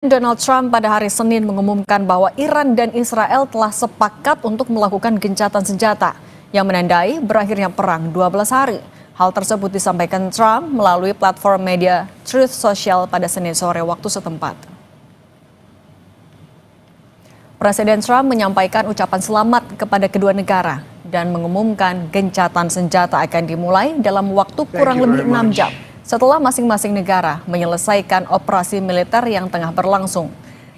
Donald Trump pada hari Senin mengumumkan bahwa Iran dan Israel telah sepakat untuk melakukan gencatan senjata yang menandai berakhirnya perang 12 hari. Hal tersebut disampaikan Trump melalui platform media Truth Social pada Senin sore waktu setempat. Presiden Trump menyampaikan ucapan selamat kepada kedua negara dan mengumumkan gencatan senjata akan dimulai dalam waktu kurang lebih 6 jam. Setelah masing-masing negara menyelesaikan operasi militer yang tengah berlangsung.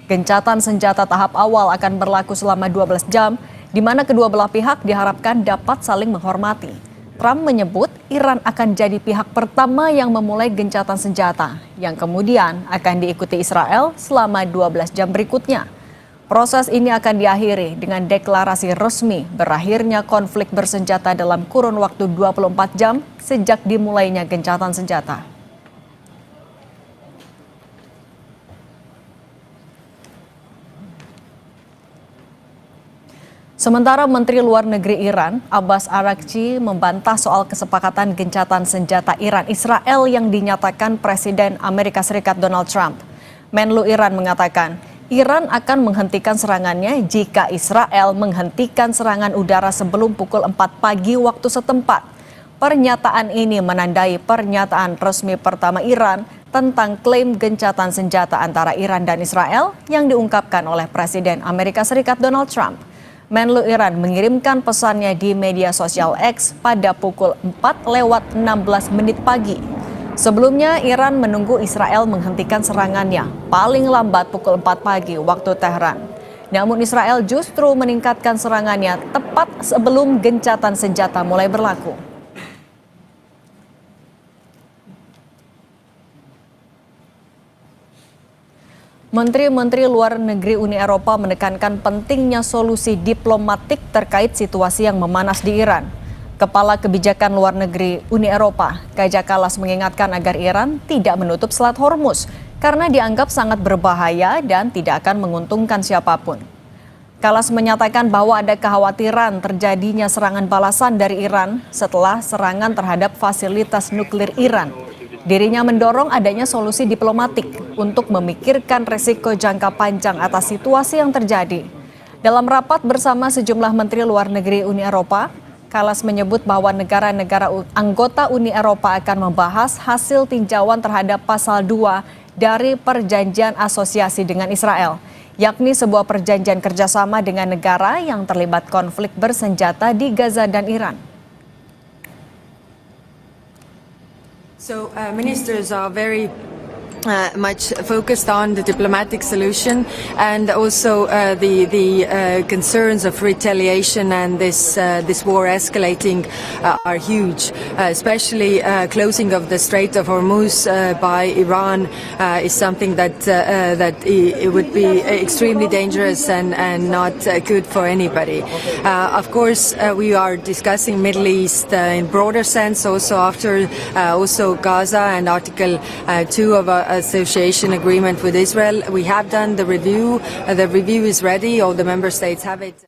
Gencatan senjata tahap awal akan berlaku selama 12 jam, di mana kedua belah pihak diharapkan dapat saling menghormati. Trump menyebut Iran akan jadi pihak pertama yang memulai gencatan senjata, yang kemudian akan diikuti Israel selama 12 jam berikutnya. Proses ini akan diakhiri dengan deklarasi resmi berakhirnya konflik bersenjata dalam kurun waktu 24 jam sejak dimulainya gencatan senjata. Sementara Menteri Luar Negeri Iran, Abbas Araghchi, membantah soal kesepakatan gencatan senjata Iran-Israel yang dinyatakan Presiden Amerika Serikat Donald Trump. Menlu Iran mengatakan, Iran akan menghentikan serangannya jika Israel menghentikan serangan udara sebelum pukul 4 pagi waktu setempat. Pernyataan ini menandai pernyataan resmi pertama Iran tentang klaim gencatan senjata antara Iran dan Israel yang diungkapkan oleh Presiden Amerika Serikat Donald Trump. Menlu Iran mengirimkan pesannya di media sosial X pada pukul 4:16 pagi. Sebelumnya, Iran menunggu Israel menghentikan serangannya paling lambat pukul 4 pagi waktu Tehran. Namun Israel justru meningkatkan serangannya tepat sebelum gencatan senjata mulai berlaku. Menteri-menteri luar negeri Uni Eropa menekankan pentingnya solusi diplomatik terkait situasi yang memanas di Iran. Kepala Kebijakan Luar Negeri Uni Eropa, Kaja Kallas, mengingatkan agar Iran tidak menutup Selat Hormuz karena dianggap sangat berbahaya dan tidak akan menguntungkan siapapun. Kallas menyatakan bahwa ada kekhawatiran terjadinya serangan balasan dari Iran setelah serangan terhadap fasilitas nuklir Iran. Dirinya mendorong adanya solusi diplomatik untuk memikirkan resiko jangka panjang atas situasi yang terjadi. Dalam rapat bersama sejumlah menteri luar negeri Uni Eropa, Kallas menyebut bahwa negara-negara anggota Uni Eropa akan membahas hasil tinjauan terhadap pasal 2 dari Perjanjian Asosiasi dengan Israel, yakni sebuah perjanjian kerjasama dengan negara yang terlibat konflik bersenjata di Gaza dan Iran. So ministers are very much focused on the diplomatic solution and also the concerns of retaliation and this war escalating are huge. Especially closing of the Strait of Hormuz by Iran is something that it would be extremely dangerous and not good for anybody. Of course, we are discussing Middle East in broader sense, also after also Gaza and Article 2 of our association agreement with Israel. We have done the review. The review is ready. All the member states have it.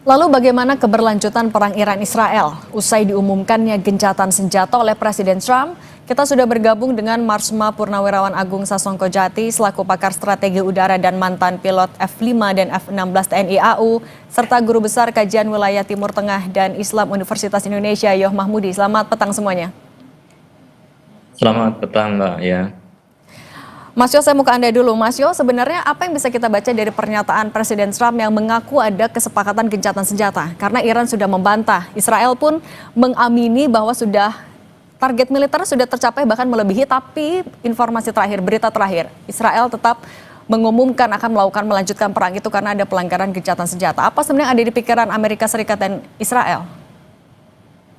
Lalu bagaimana keberlanjutan perang Iran-Israel usai diumumkannya gencatan senjata oleh Presiden Trump? Kita sudah bergabung dengan Marsma Purnawirawan Agung Sasongkojati selaku pakar strategi udara dan mantan pilot F5 dan F16 TNI AU, serta Guru Besar Kajian Wilayah Timur Tengah dan Islam Universitas Indonesia, Yoh Mahmudi. Selamat petang semuanya. Selamat petang, Mbak. Ya. Mas Yo, saya mau ke Anda dulu. Mas Yo, sebenarnya apa yang bisa kita baca dari pernyataan Presiden Trump yang mengaku ada kesepakatan gencatan senjata? Karena Iran sudah membantah. Israel pun mengamini bahwa target militer sudah tercapai bahkan melebihi, tapi informasi terakhir, berita terakhir, Israel tetap mengumumkan akan melanjutkan perang itu karena ada pelanggaran gencatan senjata. Apa sebenarnya ada di pikiran Amerika Serikat dan Israel?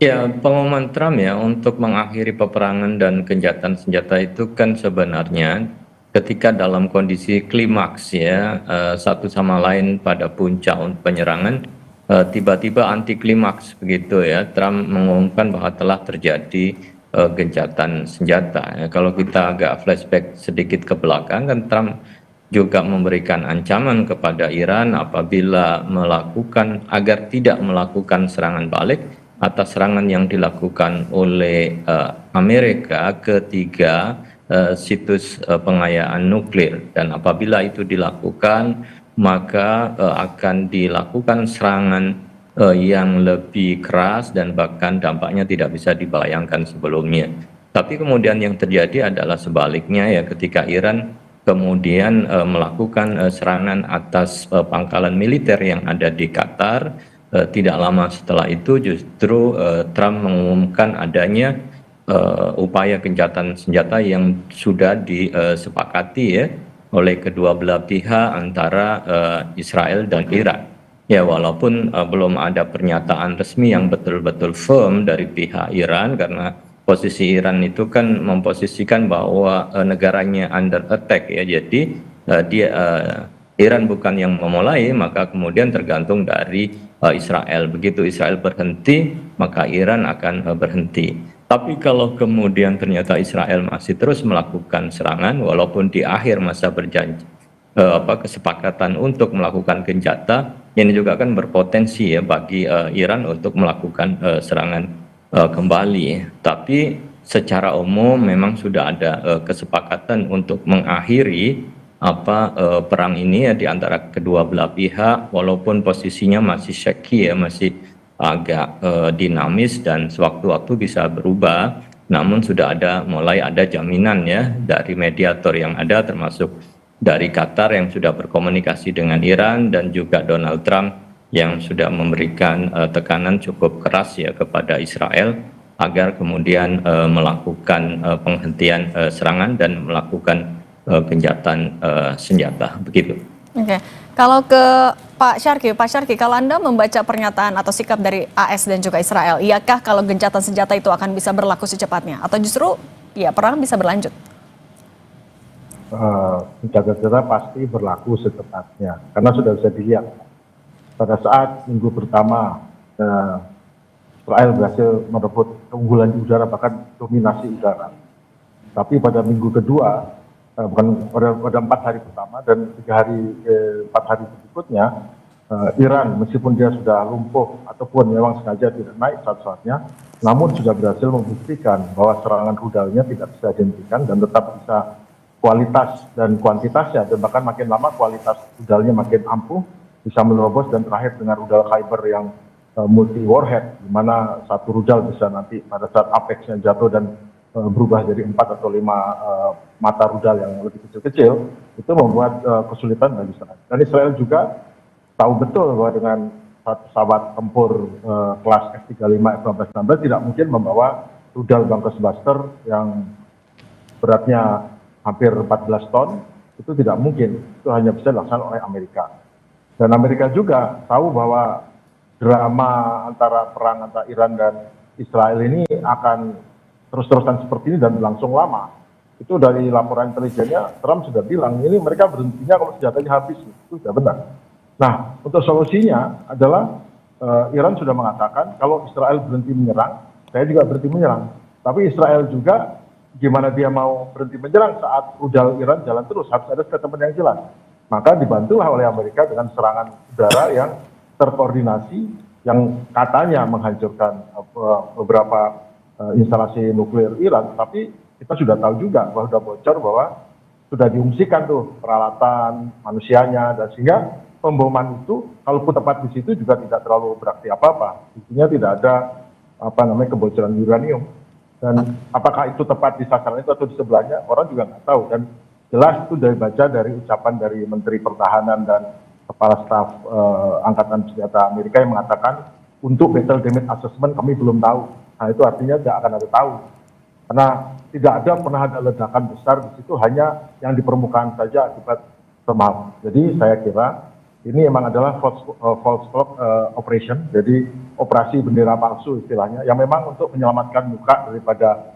Ya, pengumuman Trump ya untuk mengakhiri peperangan dan gencatan senjata itu kan sebenarnya ketika dalam kondisi klimaks ya, satu sama lain pada puncak penyerangan, tiba-tiba anti klimaks begitu ya. Trump mengumumkan bahwa telah terjadi gencatan senjata. Ya, kalau kita agak flashback sedikit ke belakang, kan Trump juga memberikan ancaman kepada Iran apabila agar tidak melakukan serangan balik atas serangan yang dilakukan oleh Amerika ketika situs pengayaan nuklir, dan apabila itu dilakukan maka akan dilakukan serangan yang lebih keras dan bahkan dampaknya tidak bisa dibayangkan sebelumnya. Tapi kemudian yang terjadi adalah sebaliknya ya, ketika Iran kemudian melakukan serangan atas pangkalan militer yang ada di Qatar, tidak lama setelah itu justru Trump mengumumkan adanya upaya gencatan senjata yang sudah disepakati ya oleh kedua belah pihak antara Israel dan Iran. Ya, walaupun belum ada pernyataan resmi yang betul-betul firm dari pihak Iran, karena posisi Iran itu kan memposisikan bahwa negaranya under attack ya, jadi Iran bukan yang memulai, maka kemudian tergantung dari Israel. Begitu Israel berhenti, maka Iran akan berhenti. Tapi kalau kemudian ternyata Israel masih terus melakukan serangan, walaupun di akhir masa kesepakatan untuk melakukan gencatan, ini juga akan berpotensi ya bagi Iran untuk melakukan serangan kembali. Tapi secara umum memang sudah ada kesepakatan untuk mengakhiri perang ini ya di antara kedua belah pihak, walaupun posisinya masih shaky ya, masih agak dinamis dan sewaktu-waktu bisa berubah. Namun sudah mulai ada jaminan ya dari mediator yang ada, termasuk dari Qatar yang sudah berkomunikasi dengan Iran, dan juga Donald Trump yang sudah memberikan tekanan cukup keras ya kepada Israel agar kemudian melakukan penghentian serangan dan melakukan gencatan senjata, begitu. Oke. Kalau ke Pak Syarki, kalau Anda membaca pernyataan atau sikap dari AS dan juga Israel, iyakah kalau gencatan senjata itu akan bisa berlaku secepatnya, atau justru ya perang bisa berlanjut? Gencatan senjata pasti berlaku secepatnya, karena sudah bisa dilihat pada saat minggu pertama Israel berhasil merebut keunggulan di udara, bahkan dominasi udara. Tapi pada minggu kedua, pada 4 hari pertama dan 4 hari berikutnya, Iran meskipun dia sudah lumpuh ataupun memang sengaja tidak naik saat-saatnya, namun sudah berhasil membuktikan bahwa serangan rudalnya tidak bisa dihentikan dan tetap bisa kualitas dan kuantitasnya, dan bahkan makin lama kualitas rudalnya makin ampuh, bisa menerobos, dan terakhir dengan rudal Kyber yang multi warhead, di mana satu rudal bisa nanti pada saat apexnya jatuh dan berubah jadi 4 atau 5 mata rudal yang lebih kecil-kecil, itu membuat kesulitan bagi Israel. Dan Israel juga tahu betul bahwa dengan satu pesawat tempur kelas F-35, F-16 tidak mungkin membawa rudal Bunkers Buster yang beratnya hampir 14 ton, itu tidak mungkin. Itu hanya bisa dilaksanakan oleh Amerika. Dan Amerika juga tahu bahwa drama antara perang antara Iran dan Israel ini akan terus-terusan seperti ini dan berlangsung lama. Itu dari laporan intelijennya, Trump sudah bilang, ini mereka berhentinya kalau senjatanya habis. Itu sudah benar. Nah, untuk solusinya adalah Iran sudah mengatakan, kalau Israel berhenti menyerang, saya juga berhenti menyerang. Tapi Israel juga, gimana dia mau berhenti menyerang saat rudal Iran jalan terus, harus ada statement yang jelas. Maka dibantulah oleh Amerika dengan serangan udara yang terkoordinasi, yang katanya menghancurkan beberapa instalasi nuklir Iran. Tapi kita sudah tahu juga bahwa sudah bocor bahwa sudah diungsikan tuh peralatan manusianya, dan sehingga pemboman itu kalaupun tepat di situ juga tidak terlalu berarti apa-apa. Intinya tidak ada kebocoran uranium. Dan apakah itu tepat di sasaran itu atau di sebelahnya, orang juga nggak tahu. Dan jelas itu dibaca dari ucapan dari Menteri Pertahanan dan Kepala Staf Angkatan Senjata Amerika yang mengatakan, untuk battle damage assessment kami belum tahu. Nah, itu artinya tidak akan ada tahu. Karena tidak pernah ada ledakan besar di situ, hanya yang di permukaan saja akibat thermal. Jadi saya kira ini memang adalah false flag operation, jadi operasi bendera palsu istilahnya, yang memang untuk menyelamatkan muka daripada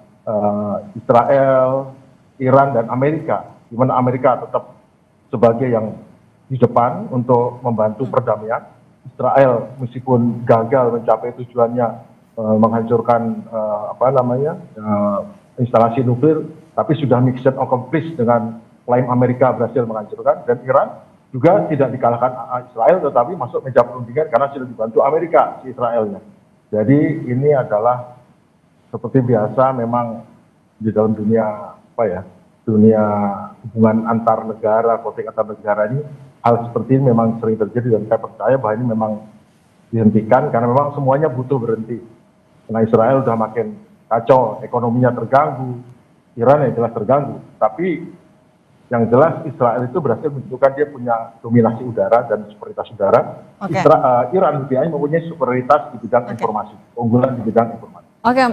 Israel, Iran, dan Amerika, di mana Amerika tetap sebagai yang di depan untuk membantu perdamaian. Israel meskipun gagal mencapai tujuannya menghancurkan instalasi nuklir, tapi sudah mission accomplished dengan klaim Amerika berhasil menghancurkan. Dan Iran juga tidak dikalahkan Israel, tetapi masuk meja perundingan karena sudah dibantu Amerika si Israelnya. Jadi ini adalah seperti biasa memang di dalam dunia dunia hubungan antar negara, konflik antar negara ini, hal seperti ini memang sering terjadi dan saya percaya bahwa ini memang dihentikan karena memang semuanya butuh berhenti. Karena Israel sudah makin kacau, ekonominya terganggu, Iran yang jelas terganggu. Tapi yang jelas Israel itu berhasil menunjukkan dia punya dominasi udara dan superioritas udara. Oke. Iran mempunyai superioritas di bidang informasi, keunggulan di bidang informasi. Oke,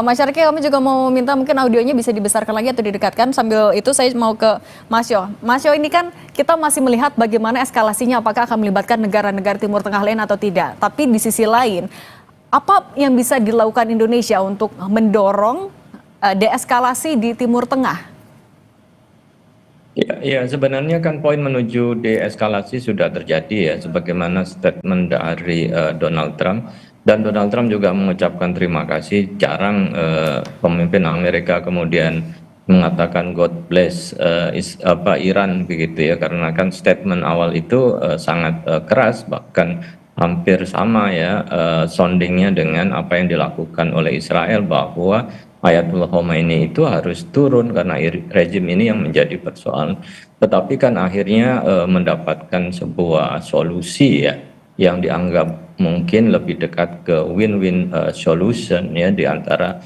Mas Syarki, kami juga mau minta mungkin audionya bisa dibesarkan lagi atau didekatkan. Sambil itu saya mau ke Mas Yo. Mas Yo, ini kan kita masih melihat bagaimana eskalasinya, apakah akan melibatkan negara-negara Timur Tengah lain atau tidak. Tapi di sisi lain, apa yang bisa dilakukan Indonesia untuk mendorong deeskalasi di Timur Tengah? Ya, sebenarnya kan poin menuju deeskalasi sudah terjadi ya, sebagaimana statement dari Donald Trump. Dan Donald Trump juga mengucapkan terima kasih. Jarang pemimpin Amerika kemudian mengatakan God bless Iran begitu ya, karena kan statement awal itu sangat keras, bahkan hampir sama ya soundingnya dengan apa yang dilakukan oleh Israel, bahwa Ayatullah Khomeini itu harus turun karena rejim ini yang menjadi persoalan. Tetapi kan akhirnya mendapatkan sebuah solusi ya yang dianggap mungkin lebih dekat ke win-win solution ya di antara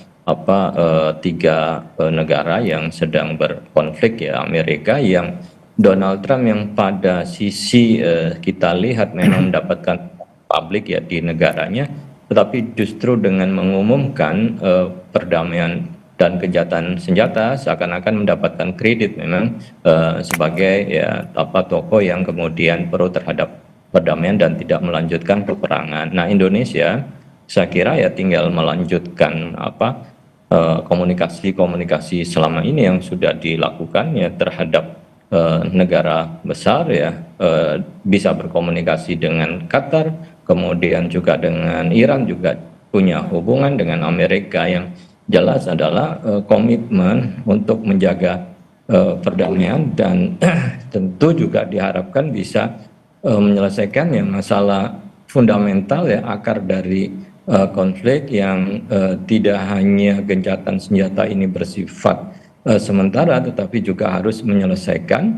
tiga negara yang sedang berkonflik ya, Amerika yang Donald Trump yang pada sisi kita lihat memang mendapatkan publik ya di negaranya, tetapi justru dengan mengumumkan perdamaian dan gencatan senjata seakan-akan mendapatkan kredit memang sebagai ya tokoh yang kemudian pro terhadap perdamaian dan tidak melanjutkan peperangan. Nah, Indonesia saya kira ya tinggal melanjutkan komunikasi selama ini yang sudah dilakukan ya terhadap negara besar ya, bisa berkomunikasi dengan Qatar, kemudian juga dengan Iran, juga punya hubungan dengan Amerika. Yang jelas adalah komitmen untuk menjaga perdamaian dan tentu juga diharapkan bisa menyelesaikan ya masalah fundamental ya, akar dari konflik yang tidak hanya gencatan senjata ini bersifat sementara, tetapi juga harus menyelesaikan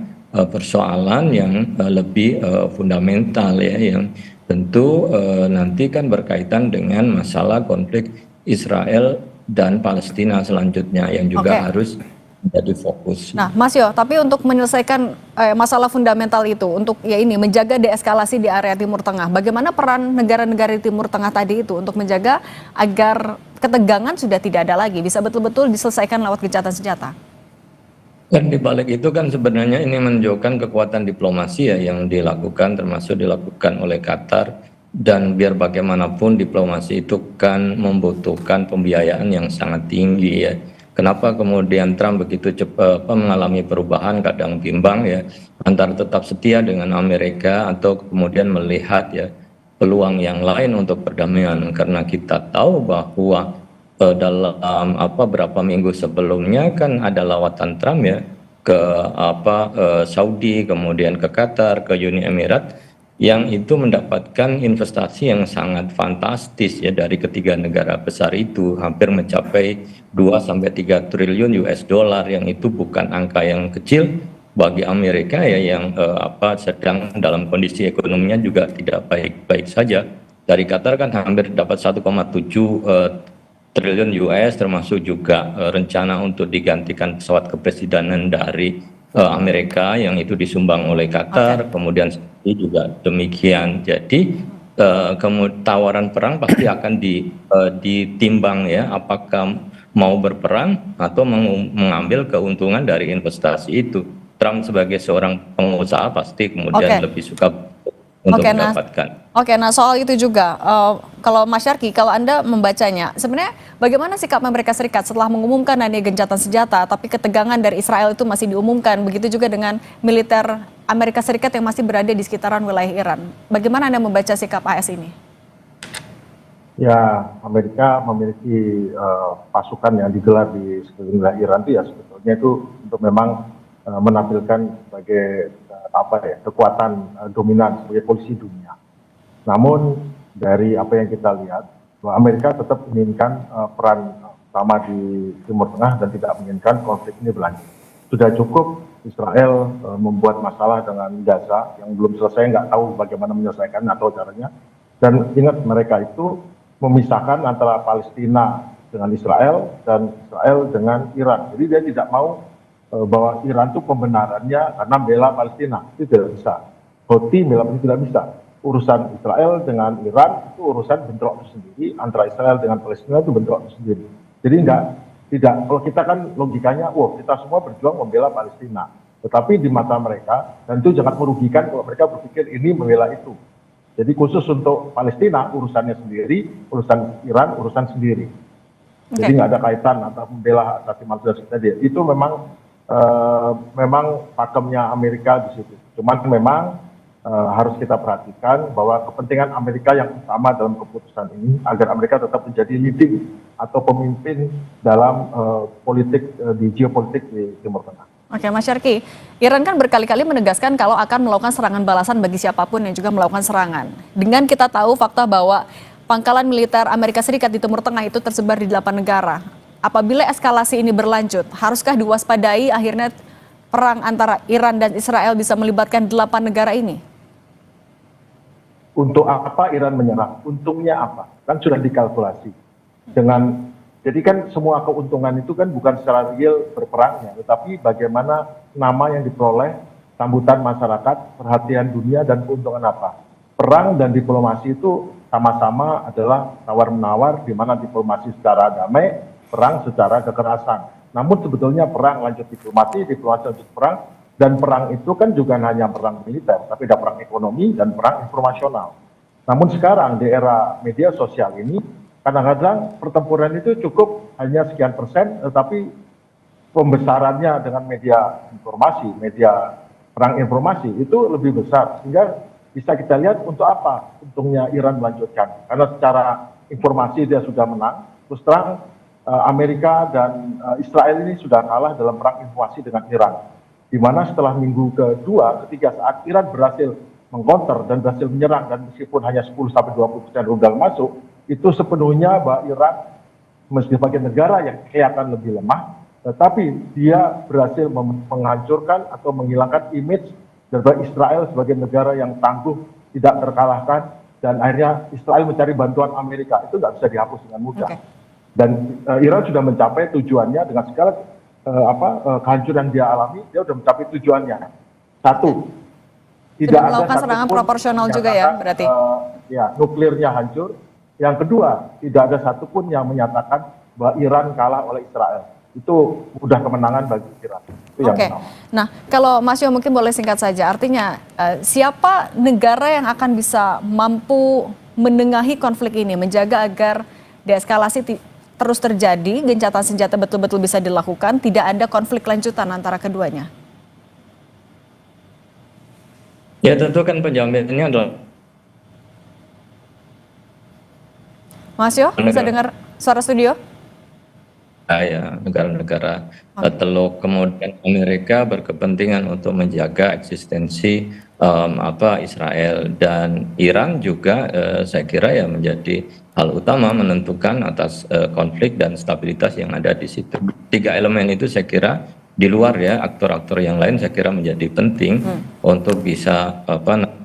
persoalan yang lebih fundamental ya, yang tentu nanti kan berkaitan dengan masalah konflik Israel dan Palestina selanjutnya yang juga harus menjadi fokus. Nah, Mas Yo, tapi untuk menyelesaikan masalah fundamental itu, untuk ya ini menjaga deeskalasi di area Timur Tengah, bagaimana peran negara-negara di Timur Tengah tadi itu untuk menjaga agar ketegangan sudah tidak ada lagi, bisa betul-betul diselesaikan lewat gencatan senjata? Dan di balik itu kan sebenarnya ini menunjukkan kekuatan diplomasi ya yang dilakukan, termasuk dilakukan oleh Qatar. Dan biar bagaimanapun diplomasi itu kan membutuhkan pembiayaan yang sangat tinggi ya. Kenapa kemudian Trump begitu cepat mengalami perubahan, kadang bimbang ya, antara tetap setia dengan Amerika atau kemudian melihat ya peluang yang lain untuk perdamaian. Karena kita tahu bahwa dalam beberapa minggu sebelumnya kan ada lawatan Trump ya ke Saudi, kemudian ke Qatar, ke Uni Emirat, yang itu mendapatkan investasi yang sangat fantastis ya dari ketiga negara besar itu, hampir mencapai 2-3 triliun US dollar, yang itu bukan angka yang kecil bagi Amerika ya yang sedang dalam kondisi ekonominya juga tidak baik-baik saja. Dari Qatar kan hampir dapat 1,7 triliun US, termasuk juga rencana untuk digantikan pesawat kepresidenan dari Amerika yang itu disumbang oleh Qatar, kemudian juga demikian. Jadi tawaran perang pasti akan ditimbang ya, apakah mau berperang atau mengambil keuntungan dari investasi itu. Trump sebagai seorang pengusaha pasti kemudian lebih suka untuk mendapatkan. Nah soal itu juga, kalau Mas Syarki, kalau Anda membacanya, sebenarnya bagaimana sikap Amerika Serikat setelah mengumumkan adanya gencatan senjata, tapi ketegangan dari Israel itu masih diumumkan, begitu juga dengan militer Amerika Serikat yang masih berada di sekitaran wilayah Iran. Bagaimana Anda membaca sikap AS ini? Ya, Amerika memiliki pasukan yang digelar di sekeliling wilayah Iran itu ya sebetulnya itu untuk memang menampilkan sebagai kekuatan dominan sebagai polisi dunia. Namun dari apa yang kita lihat, bahwa Amerika tetap menginginkan peran utama di Timur Tengah dan tidak menginginkan konflik ini berlanjut. sudah cukup Israel membuat masalah dengan Gaza yang belum selesai, nggak tahu bagaimana menyelesaikan atau caranya. Dan ingat, mereka itu memisahkan antara Palestina dengan Israel dan Israel dengan Iran. Jadi dia tidak mau bahwa Iran itu pembenarannya karena bela Palestina, itu tidak bisa. Houthi bela Palestina tidak bisa. Urusan Israel dengan Iran itu urusan bentrok tersendiri, antara Israel dengan Palestina itu bentrok tersendiri. Jadi tidak, kalau kita kan logikanya, kita semua berjuang membela Palestina. Tetapi di mata mereka, dan itu jangan merugikan kalau mereka berpikir ini membela itu. Jadi khusus untuk Palestina, urusannya sendiri, urusan Iran, urusan sendiri. Jadi nggak ada kaitan antara membela asasi manusia tadi. Itu memang pakemnya Amerika di situ. Cuman memang harus kita perhatikan bahwa kepentingan Amerika yang utama dalam keputusan ini agar Amerika tetap menjadi leading atau pemimpin dalam politik di geopolitik di Timur Tengah. Oke, Mas Syarki, Iran kan berkali-kali menegaskan kalau akan melakukan serangan balasan bagi siapapun yang juga melakukan serangan. Dengan kita tahu fakta bahwa pangkalan militer Amerika Serikat di Timur Tengah itu tersebar di 8 negara. Apabila eskalasi ini berlanjut, haruskah diwaspadai akhirnya perang antara Iran dan Israel bisa melibatkan 8 negara ini? Untuk apa Iran menyerang? Untungnya apa? Kan sudah dikalkulasi. Jadi kan semua keuntungan itu kan bukan secara real berperangnya, tetapi bagaimana nama yang diperoleh, sambutan masyarakat, perhatian dunia, dan keuntungan apa. Perang dan diplomasi itu sama-sama adalah tawar-menawar, di mana diplomasi secara damai, perang secara kekerasan. Namun sebetulnya perang lanjut diplomasi lanjut perang, dan perang itu kan juga hanya perang militer, tapi ada perang ekonomi dan perang informasional. Namun sekarang di era media sosial ini, kadang-kadang pertempuran itu cukup hanya sekian persen, tetapi pembesarannya dengan media informasi, media perang informasi itu lebih besar. Sehingga bisa kita lihat untuk apa untungnya Iran melanjutkan. Karena secara informasi dia sudah menang, terus terang Amerika dan Israel ini sudah kalah dalam perang informasi dengan Iran. Di mana setelah minggu kedua, ketiga saat Iran berhasil mengkonter dan berhasil menyerang, dan meskipun hanya 10-20% rudal masuk, itu sepenuhnya bahwa Iran sebagai negara yang kelihatan lebih lemah, tetapi dia berhasil menghancurkan atau menghilangkan image dari Israel sebagai negara yang tangguh, tidak terkalahkan, dan akhirnya Israel mencari bantuan Amerika. Itu nggak bisa dihapus dengan mudah. Dan Iran sudah mencapai tujuannya dengan segala kehancuran dia alami, dia sudah mencapai tujuannya. Satu, tidak ada melakukan serangan proporsional juga ya, berarti? Nuklirnya hancur. Yang kedua, tidak ada satupun yang menyatakan bahwa Iran kalah oleh Israel. Itu udah kemenangan bagi Iran. Itu yang pertama. Nah, kalau Mas Yo mungkin boleh singkat saja, artinya siapa negara yang akan bisa mampu menengahi konflik ini, menjaga agar deeskalasi terus terjadi, gencatan senjata betul-betul bisa dilakukan, tidak ada konflik lanjutan antara keduanya? Ya tentu kan penjaminannya adalah Mas Yo, bisa dengar suara studio? Ya, negara-negara Teluk, kemudian Amerika berkepentingan untuk menjaga eksistensi Israel, dan Iran juga saya kira ya menjadi hal utama menentukan atas konflik dan stabilitas yang ada di situ. Tiga elemen itu saya kira di luar ya aktor-aktor yang lain saya kira menjadi penting untuk bisa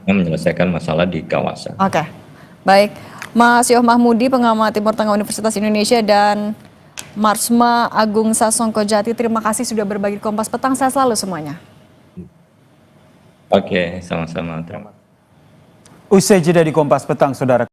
menyelesaikan masalah di kawasan. Oke, baik. Mas Yoh Mahmudi, pengamat Timur Tengah Universitas Indonesia, dan Marsma Agung Sasongko Jati, terima kasih sudah berbagi Kompas Petang. Sehat selalu semuanya. Oke, sama-sama. Usai jeda di Kompas Petang, saudara.